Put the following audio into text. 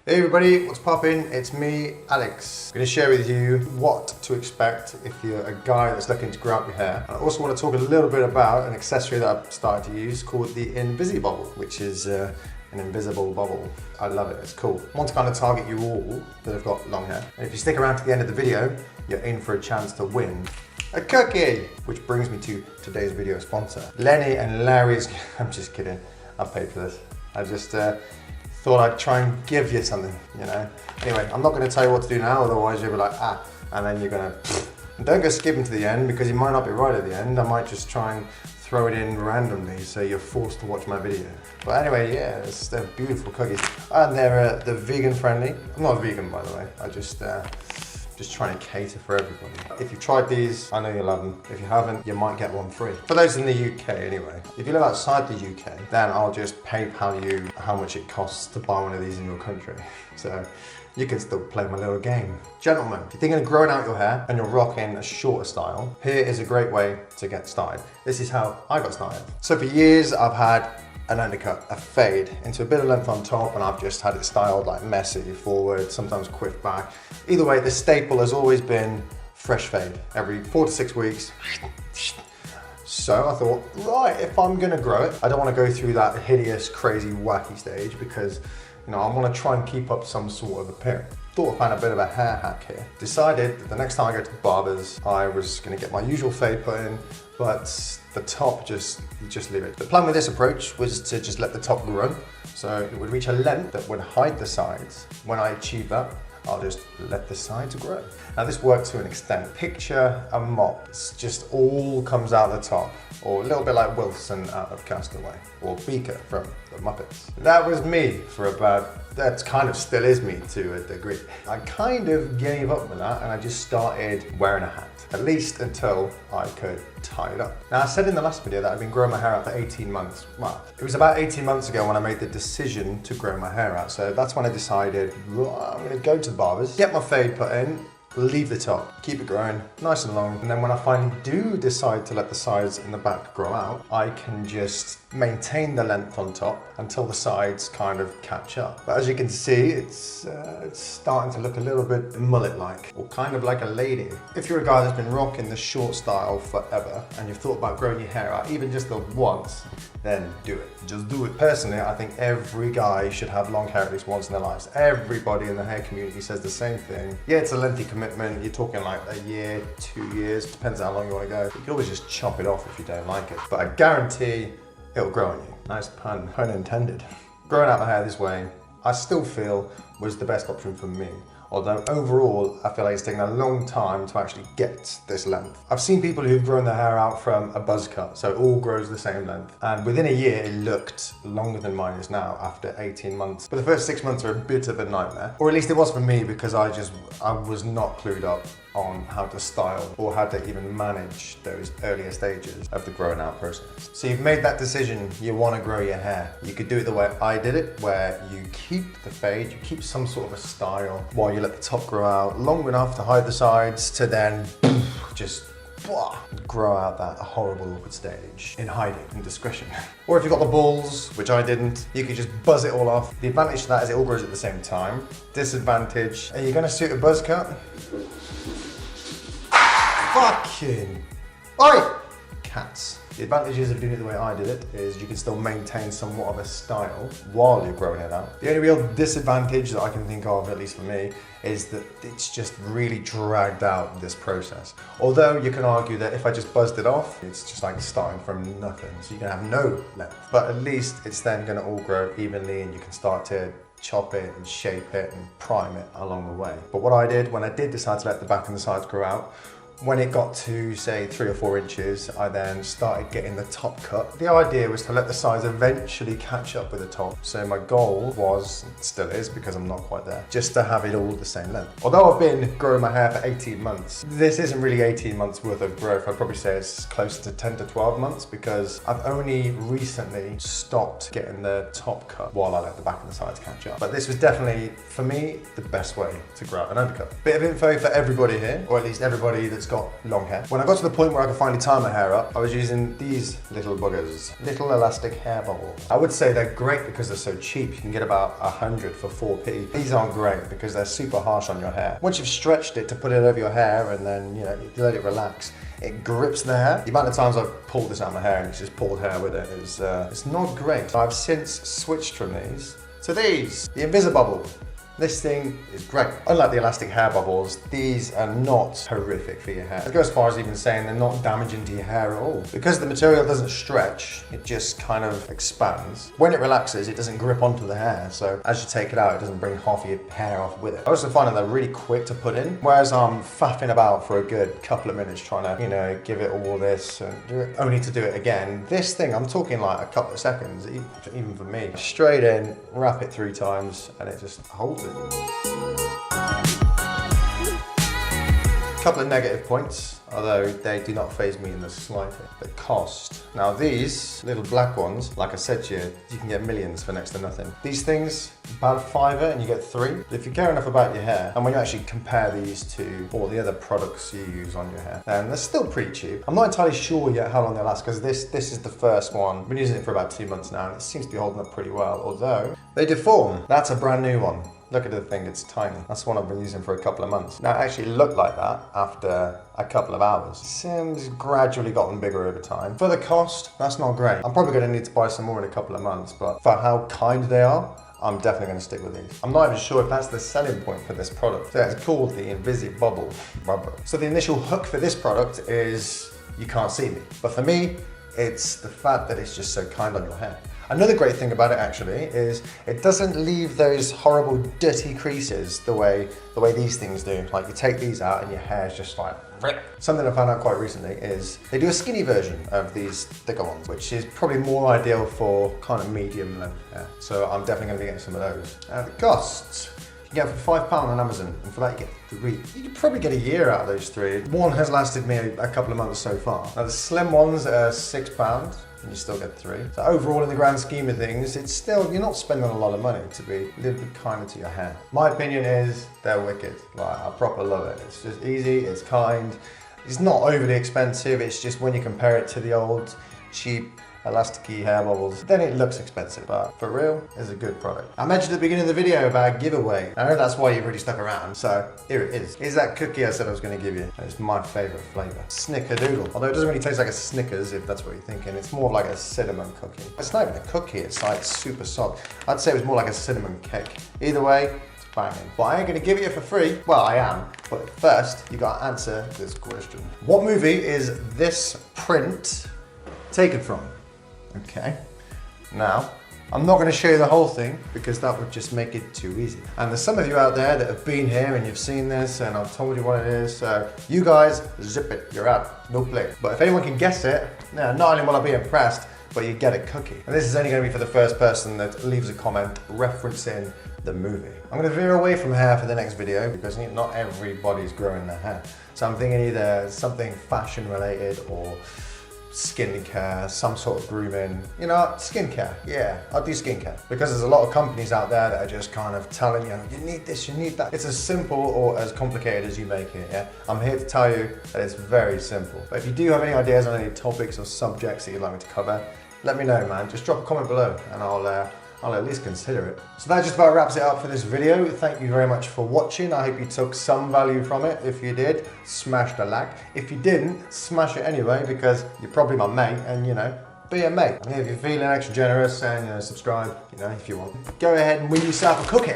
Hey everybody, what's poppin'? It's me, Alex. I'm going to share with you what to expect if you're a guy that's looking to grow out your hair. I also want to talk a little bit about an accessory that I've started to use called the Invisibobble, which is an invisible bubble. I love it, it's cool. I want to kind of target you all that have got long hair. And if you stick around to the end of the video, you're in for a chance to win a cookie! Which brings me to today's video sponsor. Lenny and Larry's, I'm just kidding, I paid for this. I just thought I'd try and give you something, you know. Anyway, I'm not going to tell you what to do now, otherwise you'll be like, and then you're going to, and don't go skipping to the end because you might not be right at the end. I might just try and throw it in randomly so you're forced to watch my video. But anyway, yeah, they're beautiful cookies. And they're vegan friendly. I'm not a vegan, by the way. I just trying to cater for everybody. If you've tried these, I know you'll love them. If you haven't, you might get one free. For those in the UK anyway. If you live outside the UK, then I'll just PayPal you how much it costs to buy one of these in your country. So you can still play my little game. Gentlemen, if you're thinking of growing out your hair and you're rocking a shorter style, here is a great way to get started. This is how I got started. So for years, I've had an undercut, a fade into a bit of length on top, and I've just had it styled like messy forward, sometimes quiff back. Either way, the staple has always been fresh fade every 4 to 6 weeks. So I thought, right, if I'm gonna grow it, I don't want to go through that hideous, crazy, wacky stage because, you know, I want to try and keep up some sort of appearance. Thought I found a bit of a hair hack here. Decided that the next time I go to barbers, I was going to get my usual fade put in, but the top you just leave it. The plan with this approach was to just let the top grow, so it would reach a length that would hide the sides. When I achieve that, I'll just let the sides grow. Now this works to an extent. Picture a mop. It's just all comes out the top, or a little bit like Wilson out of Castaway, or Beaker from the Muppets. That was me for about, that kind of still is me to a degree. I kind of gave up with that and I just started wearing a hat, at least until I could tie it up. Now I said in the last video that I've been growing my hair out for 18 months. Well, it was about 18 months ago when I made the decision to grow my hair out. So that's when I decided, well, I'm gonna go to the barbers, get my fade put in, leave the top, keep it growing nice and long, and then when I finally do decide to let the sides and the back grow out, I can just maintain the length on top until the sides kind of catch up. But as you can see, it's starting to look a little bit mullet-like, or kind of like a lady. If you're a guy that's been rocking the short style forever, and you've thought about growing your hair out, even just the once, then do it. Just do it. Personally, I think every guy should have long hair at least once in their lives. Everybody in the hair community says the same thing. Yeah, it's a lengthy commitment. You're talking like a year, 2 years, depends how long you want to go. You can always just chop it off if you don't like it. But I guarantee it'll grow on you. Nice pun intended. Growing out my hair this way, I still feel was the best option for me. Although overall, I feel like it's taken a long time to actually get this length. I've seen people who've grown their hair out from a buzz cut, so it all grows the same length. And within a year, it looked longer than mine is now after 18 months. But the first 6 months are a bit of a nightmare. Or at least it was for me because I was not clued up on how to style or how to even manage those earlier stages of the growing out process. So you've made that decision, you want to grow your hair. You could do it the way I did it, where you keep the fade, you keep some sort of a style while you let the top grow out long enough to hide the sides to then just grow out that horrible awkward stage in hiding and discretion. Or if you've got the balls, which I didn't, you could just buzz it all off. The advantage to that is it all grows at the same time. Disadvantage, are you going to suit a buzz cut? Fucking oi! Cats. The advantages of doing it the way I did it is you can still maintain somewhat of a style while you're growing it out. The only real disadvantage that I can think of, at least for me, is that it's just really dragged out this process. Although you can argue that if I just buzzed it off, it's just like starting from nothing. So you can have no length, but at least it's then gonna all grow evenly and you can start to chop it and shape it and prime it along the way. But what I did when I did decide to let the back and the sides grow out, when it got to say 3 or 4 inches, I then started getting the top cut. The idea was to let the sides eventually catch up with the top. So my goal was, still is because I'm not quite there, just to have it all the same length. Although I've been growing my hair for 18 months, this isn't really 18 months worth of growth. I'd probably say it's closer to 10 to 12 months because I've only recently stopped getting the top cut while I let the back and the sides catch up. But this was definitely, for me, the best way to grow out an undercut. Bit of info for everybody here, or at least everybody that's got long hair. When I got to the point where I could finally tie my hair up, I was using these little buggers, little elastic hair bubbles. I would say they're great because they're so cheap. You can get about 100 for 4p. These aren't great because they're super harsh on your hair. Once you've stretched it to put it over your hair and then, you know, you let it relax, it grips the hair. The amount of times I've pulled this out of my hair and it's just pulled hair with it is it's not great. I've since switched from these to these, the Invisibobble. This thing is great. Unlike the elastic hair bubbles, these are not horrific for your hair. I go as far as even saying they're not damaging to your hair at all. Because the material doesn't stretch, it just kind of expands. When it relaxes, it doesn't grip onto the hair, so as you take it out, it doesn't bring half of your hair off with it. I also find that they're really quick to put in, whereas I'm faffing about for a good couple of minutes trying to, you know, give it all this and do it, only to do it again. This thing, I'm talking like a couple of seconds, even for me. Straight in, wrap it 3 times, and it just holds it. Couple of negative points, although they do not faze me in the slightest. The cost. Now these little black ones, like I said to you, you can get millions for next to nothing. These things, about £5 and you get 3. If you care enough about your hair, and when you actually compare these to all the other products you use on your hair, then they're still pretty cheap. I'm not entirely sure yet how long they'll last, because this is the first one. I've been using it for about 2 months now, and it seems to be holding up pretty well, although they deform. That's a brand new one. Look at the thing, it's tiny. That's one I've been using for a couple of months. Now it actually looked like that after a couple of hours. Sims gradually gotten bigger over time. For the cost, that's not great. I'm probably gonna need to buy some more in a couple of months, but for how kind they are, I'm definitely going to stick with these. I'm not even sure if that's the selling point for this product. So it's called the Invisibobble. So the initial hook for this product is you can't see me. But for me, it's the fact that it's just so kind on your hair. Another great thing about it actually is it doesn't leave those horrible dirty creases the way these things do. Like you take these out and your hair's just like Something I found out quite recently is they do a skinny version of these thicker ones, which is probably more ideal for kind of medium length hair. So I'm definitely going to be getting some of those. The costs. You get for £5 on Amazon, and for that you get 3. You could probably get a year out of those 3. One has lasted me a couple of months so far. Now the slim ones are £6, and you still get 3. So overall, in the grand scheme of things, it's still, you're not spending a lot of money to be a little bit kinder to your hair. My opinion is they're wicked. Like, I proper love it. It's just easy, it's kind. It's not overly expensive, it's just when you compare it to the old cheap elasticy hair bubbles, then it looks expensive, but for real, it's a good product. I mentioned at the beginning of the video about a giveaway. I know that's why you've really stuck around, so here it is. Here's that cookie I said I was going to give you. It's my favourite flavour. Snickerdoodle. Although it doesn't really taste like a Snickers, if that's what you're thinking. It's more like a cinnamon cookie. It's not even a cookie, it's like super soft. I'd say it was more like a cinnamon cake. Either way, it's banging. But I ain't going to give it for free. Well, I am. But first, you got to answer this question. What movie is this print taken from? Okay, now, I'm not going to show you the whole thing because that would just make it too easy. And there's some of you out there that have been here and you've seen this and I've told you what it is, so you guys, zip it, you're out, no play. But if anyone can guess it, now, not only will I be impressed, but you get a cookie. And this is only going to be for the first person that leaves a comment referencing the movie. I'm going to veer away from hair for the next video because not everybody's growing their hair. So I'm thinking either something fashion related or skincare, some sort of grooming, you know, skincare, yeah, I'll do skincare. Because there's a lot of companies out there that are just kind of telling you, you need this, you need that. It's as simple or as complicated as you make it, yeah? I'm here to tell you that it's very simple. But if you do have any ideas on any topics or subjects that you'd like me to cover, let me know, man. Just drop a comment below and I'll at least consider it. So that just about wraps it up for this video. Thank you very much for watching. I hope you took some value from it. If you did, smash the like. If you didn't, smash it anyway because you're probably my mate and, you know, be a mate. And if you're feeling extra generous and, you know, subscribe, you know, if you want. Go ahead and win yourself a cookie.